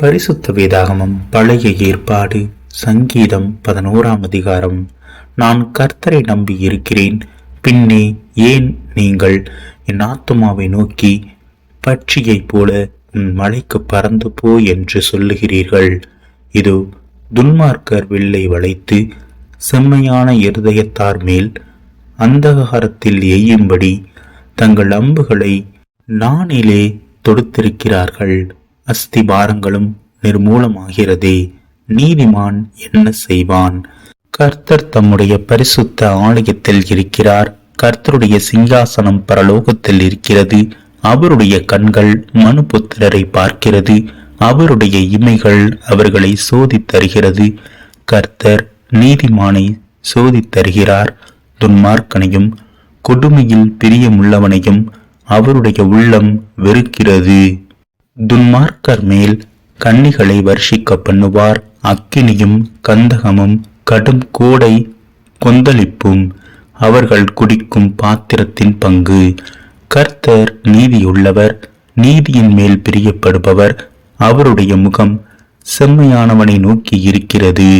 பரிசுத்த வேதாகமம் பழைய ஏற்பாடு சங்கீதம் 11ஆம் அதிகாரம். நான் கர்த்தரை நம்பி இருக்கிறேன், பின்னே ஏன் நீங்கள் என் ஆத்துமாவை நோக்கி பட்சியைப் போல உன் மலைக்கு பறந்து போ என்று சொல்லுகிறீர்கள்? இதோ துன்மார்க்கர் வில்லை வளைத்து செம்மையான இருதயத்தார் மேல் அந்தகாரத்தில் எய்யும்படி தங்கள் அம்புகளை நாணிலே தொடுத்திருக்கிறார்கள். அஸ்திபாரங்களும் நிர்மூலமாகிறதே, நீதிமான் என்ன செய்வான்? கர்த்தர் தம்முடைய பரிசுத்த ஆலயத்தில் இருக்கிறார். கர்த்தருடைய சிங்காசனம் பரலோகத்தில் இருக்கிறது. அவருடைய கண்கள் மனுபுத்திரரை பார்க்கிறது. அவருடைய இமைகள் அவர்களை சோதித்தருகிறது. கர்த்தர் நீதிமானை சோதித்தருகிறார். துன்மார்க்கனையும் கொடுமையில் பிரியமுள்ளவனையும் அவருடைய உள்ளம் வெறுக்கிறது. துன்மார்க்கர் மேல் கன்னிகளை வர்ஷிக்க பண்ணுவார். அக்கினியும் கந்தகமும் கடும் கோடை கொந்தளிப்பும் அவர்கள் குடிக்கும் பாத்திரத்தின் பங்கு. கர்த்தர் நீதியுள்ளவர், நீதியின் மேல் பிரியப்படுபவர். அவருடைய முகம் செம்மையானவனை நோக்கி இருக்கிறது.